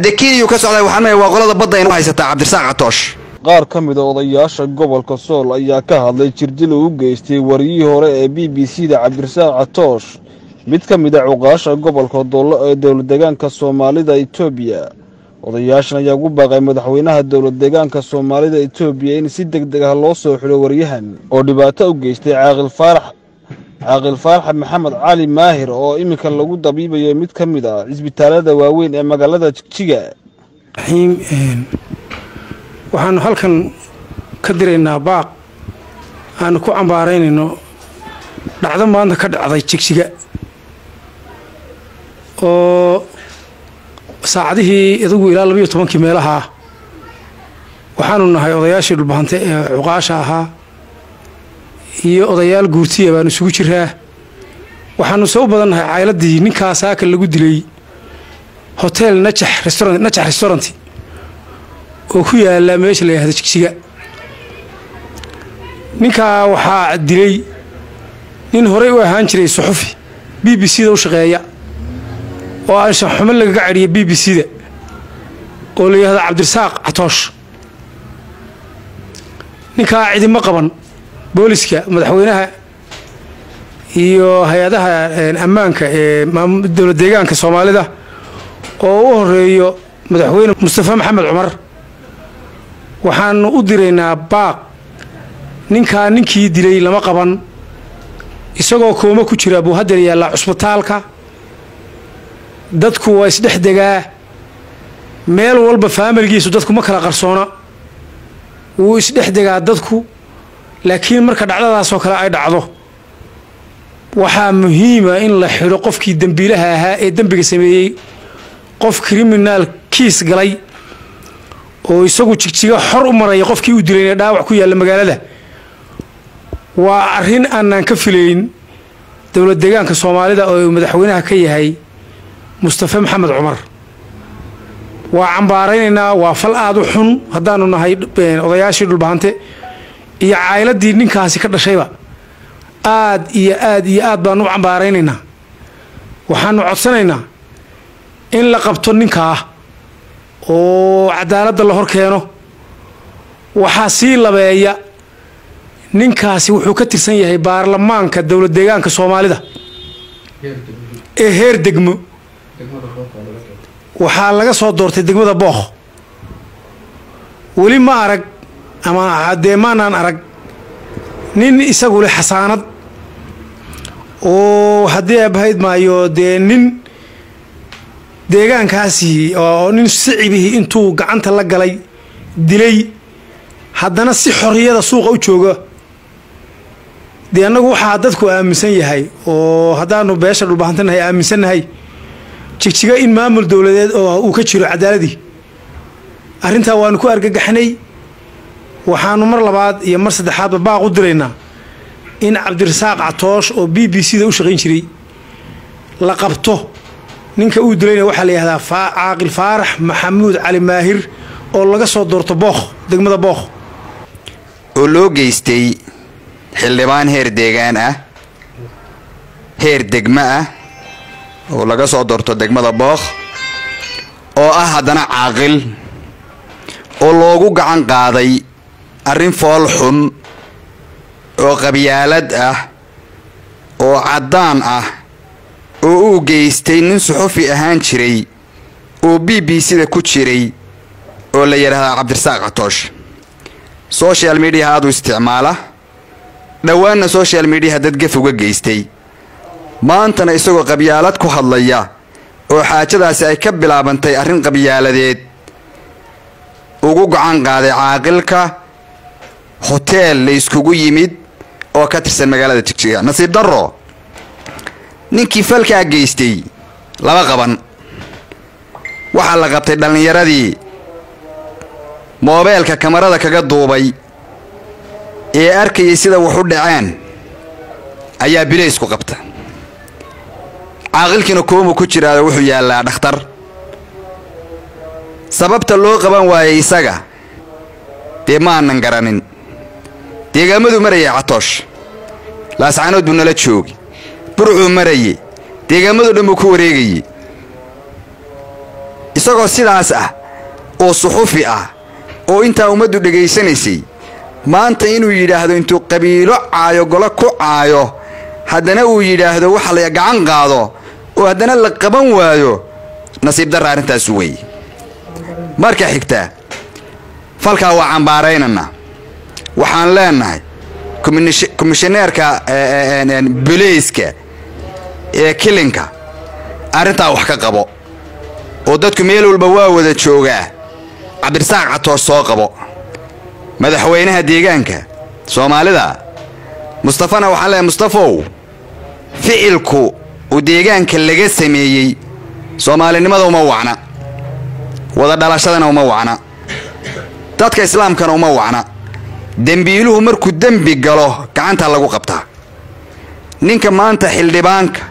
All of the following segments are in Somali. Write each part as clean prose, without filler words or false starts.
dekiyo ka socday waxaan waa qolada badda inuu haysata Cabdirasaaq Catoosh qaar ka mid ah odayaasha gobolka Sool ayaa ka hadlay jirdil uu geystay wariyii hore ee BBC-da Cabdirasaaq Catoosh mid ka mid ah uqaasha gobolka dowlad deegaanka Soomaalida Itoobiya odayaashan ayaa ugu baaqay madaxweynaha dowlad deegaanka Soomaalida Itoobiya in si degdeg ah loo soo xiro wariyahan oo dhibaato u geystay Caaqil Faarax Maxamed Cali Maahir oo imika lagu dabiibayo mid ka mid ah isbitaalada waaweyn ee magaalada Jigjiga waxaan halkan ka direynaa baaq aan ku cambaaraynayno dhacdo maanta ka dhacday Jigjiga oo saacadihii idagu ilaa 12 meelaha waxaanu nahay odayaashii dhulbahante ee uqaasha ahaa iyo odayaal guurtiya baan isugu jiraa waxaanu soo badannahay caaladii ninkaas ka lagu dilay hotel Najax restaurant oo ku yaala meesha la yiraahdo Jigjiga ninka waxa dilay nin hore u ahaan jiray suxufi BBC-da u shaqeeya oo aan xumo laga gaariyay BBC-da oo la yiraahdo Cabdirasaaq Catoosh ninka cidima qaban booliska madaxweynaha iyo hay'adaha ammaanka ee dowlad deegaanka Soomaalida oo u horeeyo madaxweyne Mustafa Maxamed Cumar waxaan u direynaa baaq ninkii dilay lama qaban isagoo kooma ku jira buu hadda yaala cusbitaalka dadku waa isdhexdegaa meel walba faamilkiisu dadku ma kala qarsoona wuu isdhexdegaa dadku laakiin marka dhacdadaas oo kale ay dhacdo waxa muhiim ah in la xiro qofkii dambiilaha ahaa ee dambiga sameeyay qof criminal case galay oo isagu Jigjiga xor u maray qofkii uu dilay dhaawac ku yaala magaalada waa arin aanan ka filayn dowlad deegaanka Soomaalida oo madaxweynaha ka yahay Mustafa Maxamed Cumar waa cambaaraynayna waa fal aad u xun hadaanu nahay odayaashii dhulbahante iyo caaladii ninkaasi ka dhashayba aad baan u cambaaraynayna waxaanu codsanaynaa in la qabto ninkaa oo cadaaladda la hor keeno waxa si labeeya ninkaasi wuxuu ka tirsan yahay baarlamaanka dowlad deegaanka Soomaalida ee heer degmo waxa laga soo doortay degmada Booq wali ma arag ama hadeemaan arag nin isagu leh xasaanad oo hadii abayd maayo nin deegaankaasi oo nin sicibihi intuu gacanta la galay dilay haddana si xorriyada suuqa u jooga anagu waxa dadku aaminsan yahay oo hadaanu beesha dhulbahantanahay aaminsanahay Jigjiga in maamul dawladeed oo uu ka jiro cadaaladii arinta waanu ku argagaxnay waxaanu mar labaad iyo mar saddexaad baaq u direynaa in Cabdirasaaq Catoosh oo BBC-da u shaqeyn jiray la qabto ninka uu dilayna waxa la yiraahdaa Caaqil Faarax Maxamed Cali Maahir oo laga soo doorto Booq degmada Booq oo loo geystay xildhibaan heer deegaan ah heer degma ah oo laga soo doorto degmada Booq oo ah haddana caaqil oo loogu gacan qaaday arrin fool xun oo qabyaalad ah oo cadaan ah oo uu geystay nin suxufi ahaan jiray oo BBC-da ku jiray oo la yiraahdo Cabdirasaaq Catoosh social media aad u isticmaala dhawaana social media dad gaf uga geystay maantana isagoo qabyaalad ku hadlaya oo xaajadaasi ay ka bilaabantay arrin qabyaaladeed ugu gacan qaaday caaqilka hotel la iskugu yimid oo ka tirsan magaalada Jigjiga nasiib darro ninkii falka geystay laba qaban waxa la qabtay dhalinyaradii moobilka kamarada kaga duubay ee arkayay sida wax u dhaceen ayaa bileys ku qabta caaqilkina kooma ku jira wuxuu yaalaa dhakhtar sababta loo qaban waayay isaga maanan garanin deegaamadu maraya Catoosh laascaanood buu nala joogi burcuu marayay deegaamadu dhan ku wareegayay isagoo sidaas ah oo suxufi ah oo intaa ummaddu dhegaysanaysay maanta inuu yidhaahdo intuu qabiilo caayo golo ku caayo haddana uu yidhaahdo waxa la gacan qaado oo haddana la qaban waayo nasiib darra arrintaas weeye marka xigta falkaa waa cambaaraynana waxaan leenahay komishineerka booliiska ee kilinka arrintaa wax ka qabo oo dadku meel walba waa wada joogaa cabdirasaaq Catoosh soo qabo madaxweynaha deegaanka Soomaalida Mustafana waxaan leeyahay Mustafow ficilku oo deegaanka laga sameeyay Soomaalinimada uma wacna wada dhalashadana uma wacna dadka islaamkana uma wacna dambiiluhu markuu dambi galo gacanta lagu qabtaa ninka maanta xildhibaanka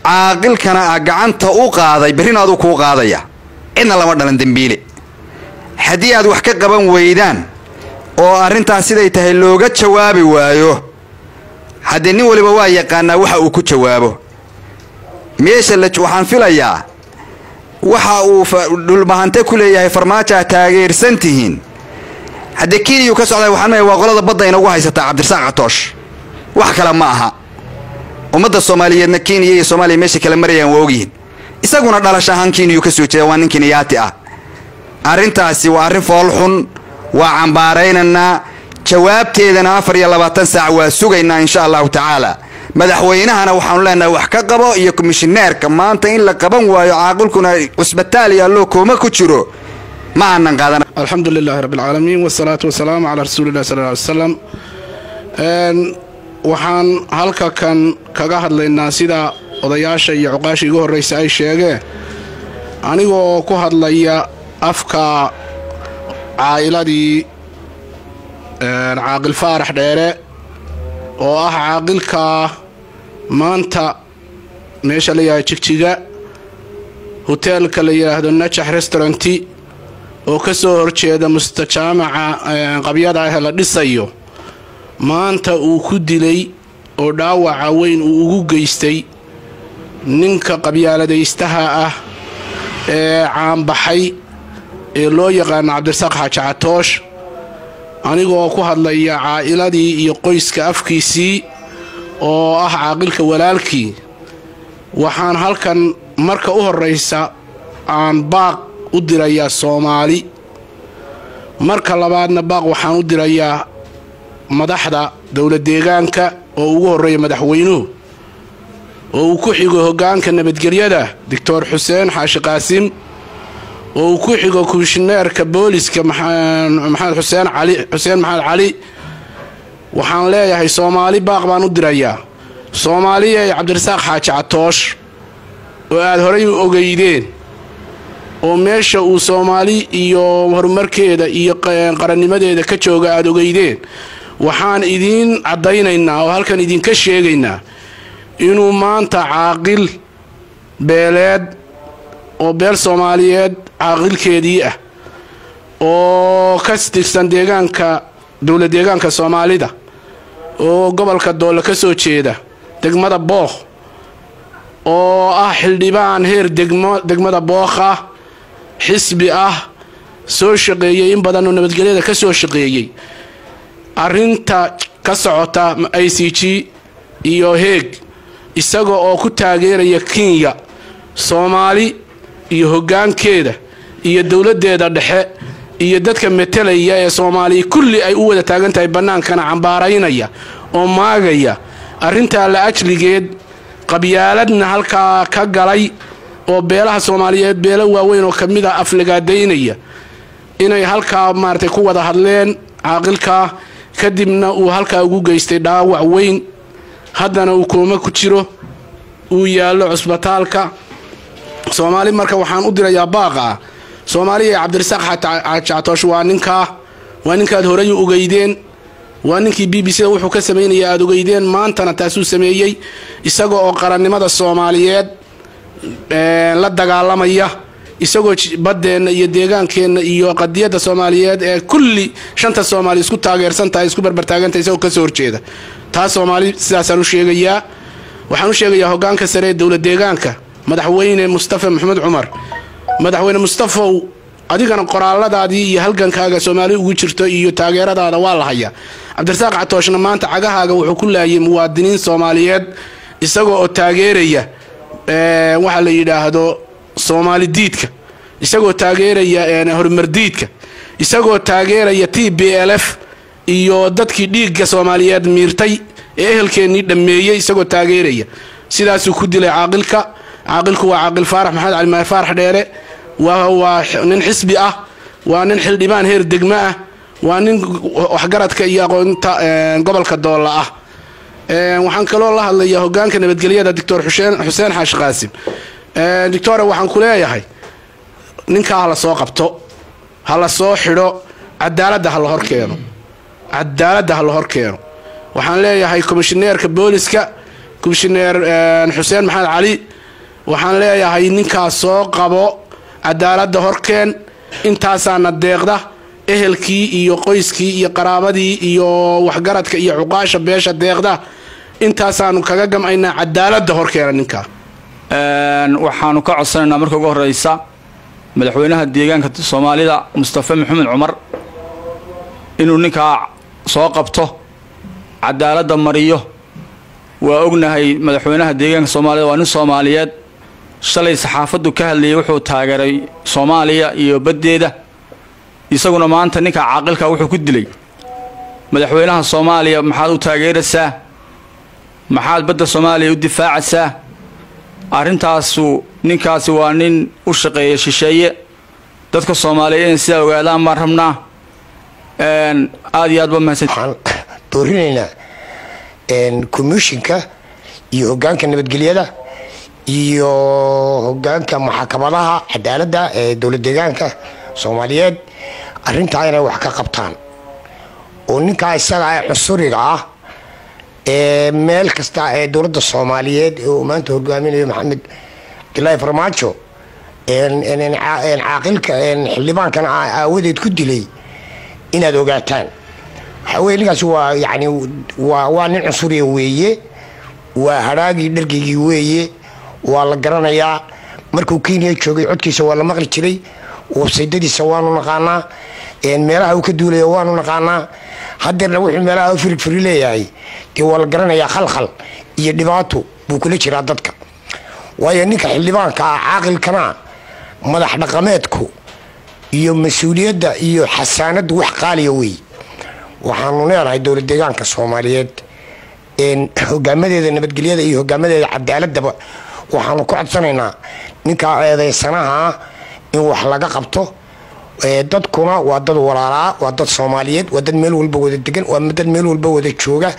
caaqilkana gacanta u qaaday berinaadu ku qaadaya cidna lama dhalan dambiile haddii aad wax ka qaban weydaan oo arrintaas siday tahay looga jawaabi waayo haddii nin waliba waa yaqaanaa waxa uu ku jawaabo meesha waxaan filayaa waxa uu dhulbahante ku leeyahay farmaajo taageersan tihiin haddii Kenya ka socday waxaan leeyahay waa qolada badda inagu haysata Cabdirasaaq Catoosh wax kale ma aha ummadda Soomaaliyeedna Kenya iyo Soomaaliya meesha kala marayaan waa ogyihiin isaguna dhalashahan Kenya ka soo jeeda waa nin Kenyaati ah arrintaasi waa arrin fool xun waa cambaaraynana jawaabteedana 24 saac waa sugaynaa insha Allah ta'ala madaxweynahana waxaan leenahay wax ka qabo iyo komishineerka maanta in la qaban waayo caaqilkuna cusbitaal iyo loo kooma ku jiro ma aanan qaadan alxamdulillahi rabbil aalamiin wasalaatu wasalaamu ala rasuulillahi sallallahu alayhi wasallam waxaan halka kan kaga hadlaynaa sida odayaasha iyo cuqaasha iga horreysay ay sheegeen anigoo ku hadlaya afka caa'iladii caaqil Faarax Dheere oo ah caaqilka maanta meesha la yahay Jigjiga hoteelka la yiraahdo Najax Restaurant oo ka soo horjeeda mustajaamaca qabyada ah la dhisayo maanta uu ku dilay oo dhaawac weyn uu ugu geystay ninka qabyaaladaystaha ah ee caan baxay ee loo yaqaan Cabdirasaaq Catoosh anigoo ku hadlaya caa'iladii iyo qoyska afkiisii oo ah caaqilka walaalkii waxaan halkan marka u horeysa aan baaq u dirayaa Soomaali marka labaadna baaq waxaan u dirayaa madaxda dawlad deegaanka oo ugu horeeya madaxweynuhu oo uu ku xigo hoggaanka nabadgelyada Dr. Xuseen Xaashi Qaasim oo ku xigo komishineerka booliska Maxamed Xuseen Maxamed Cali waxaan leeyahay Soomaali baaq baan u dirayaa Soomaaliya iyo Cabdirasaaq Catoosh oo aad horay u ogeydeen oo meesha uu Soomaali iyo horumarkeeda iyo qarannimadeeda ka jooga aad ogeydeen waxaan idin cadaynaynaa oo halkan idin ka sheegaynaa inuu maanta caaqil beeleed oo beel Soomaaliyeed caaqilkeedii ah oo ka tirsan deegaanka dawlad deegaanka Soomaalida oo gobolka Doole ka soo jeeda degmada Booq oo ah xildhibaan heer degmada Booq ah xisbi ah soo shaqeeyay in badan oo nabadgelyada ka soo shaqeeyay arrinta ka socota ICG iyo Heeg isaga oo ku taageeraya Kenya Soomaali iyo hoggaankeeda iyo dawladeeda dhexe iyo dadka metelaya ee Soomaali kulli ay u wada taagan tahay banaankana cambaaraynaya oo maagaya arrinta la ajligeed qabyaaladna halka ka galay oo beelaha Soomaaliyeed beela waaweyn oo kamida aflagaadeynaya inay halka maartay ku wada hadleen caaqilka kadibna uu halka ugu geystay dhaawac weyn haddana uu kooma ku jiro uu yaalo cusbitaalka Soomaali marka waxaan u dirayaa baaqa Soomaaliya Cabdirasaaq Catoosh waa ninkaad horay u ogeydeen waa ninkii BBC wuxuu ka sameeyay aad ogeydeen maantana taasuu sameeyay isagoo oo qarannimada Soomaaliyeed la dagaalamaya isagoo badeena iyo deegaankeena iyo qadiyada Soomaaliyeed ee kulli shanta Soomaali isku taageersan tahay isku barbar taagantahay isagoo ka soo horjeeda taas Soomaali sidaas aan u sheegayaa waxaan u sheegayaa hoggaanka sare ee dawlad deegaanka madaxweyne Mustafa Maxamed Cumar madaxweyne mustafow adigana qoraaladaadii iyo halgankaaga Soomaali ugu jirto iyo taageeradaada waa la hayaa Cabdirasaaq Catooshna maanta cagahaaga wuxuu ku laayay muwaadiniin Soomaaliyeed isagoo oo taageeraya waxa la yiraahdo Soomaali diidka isagoo taageeraya horumar diidka isagoo taageeraya TPLF iyo dadkii dhiigga Soomaaliyeed miirtay ee ehelkeenii dhameeyay isagoo taageeraya sidaas uu ku dilay caaqilku waa caaqil Faarax Maxamed Cali Faarax Dheere waa nin xisbi ah waa nin xildhibaan heer degmo ah waa nin waxgaradka iyo aqoonta gobolka Doolla ah waxaan kaloo la hadlayaa hoggaanka nabadgelyada Dr. Xuseen Xaashi Qaasim Dr. waxaan ku leeyahay ninka la soo qabto hala soo xidho cadaaladda hal hor keeno waxaan leeyahay komishineerka booliska komishineer Xuseen Maxamed Cali waxaan leeyahay ninka soo qabo cadaaladda horkeen intaasaana deeqda ehelkii iyo qoyskii iyo qaraabadii iyo waxgaradka iyo cuqaasha beesha deeqda intaasaanu kaga gamaynaa cadaaladda horkeena ninka waxaanu ka codsanaynaa marka ugu horeysa madaxweynaha deegaanka Soomaalida Mustafa Maxamed Cumar inuu ninka soo qabto cadaaladda mariyo waa ognahay madaxweynaha deegaanka Soomaalida waa nin Soomaaliyeed shalay saxaafadu ka hadlayay wuxuu taageeray Soomaaliya iyo badeeda isaguna maanta ninka caaqilka wuxuu ku dilay madaxweynaha Soomaaliya maxaad u taageeraysaa maxaad badda Soomaaliya u difaacaysaa arintaasu ninkaasi waa nin u shaqeeya shisheeye dadka Soomaaliyeed sida ogaadaan ma rabnaa aad iyo aad ba mahadsan doorinayna komishinka iyo hoggaanka nabadgelyada iyo hoggaanka maxkamadaha cadaaladda ee dowlad deegaanka Soomaaliyeed arinta inay wax ka qabtaan oo ninka isaga ay cusuriga ah meel kasta ee dowladda Soomaaliyeed oo maanta hogaaminayo Maxamed Abdullaahi Farmaajo caaqilka xildhibaankan aawadeed ku dilay inaad ogaataan haweenkaas waa yani waa nin cusuriga weeye waa haraagii dhargigii weeye waa la garanayaa markuu Kenya joogay codkiisa waa la maqli jiray websaytadiisa waanu naqaanaa meelaha uu ka duulay waanu naqaanaa haddana wuxuu meelaha firi leeyahay waa la garanayaa khalkhal iyo dhibaato buu kula jiraa dadka waayo ninka xildhibaanka caaqilkana madax dhaqameedku iyo mas'uuliyadda iyo xasaanadu wax qaaliya weey waxaanu leeyahay dowlad deegaanka Soomaaliyeed hogaamadeeda nabadgelyada iyo hogaamadeeda cadaaladda waxaanu ku codsanaynaa ninka eedeysanaha in wax laga qabto dadkuna waa dad walaalaa waa dad Soomaaliyeed waa dad meel walba wada degan waa dad meel walba wada jooga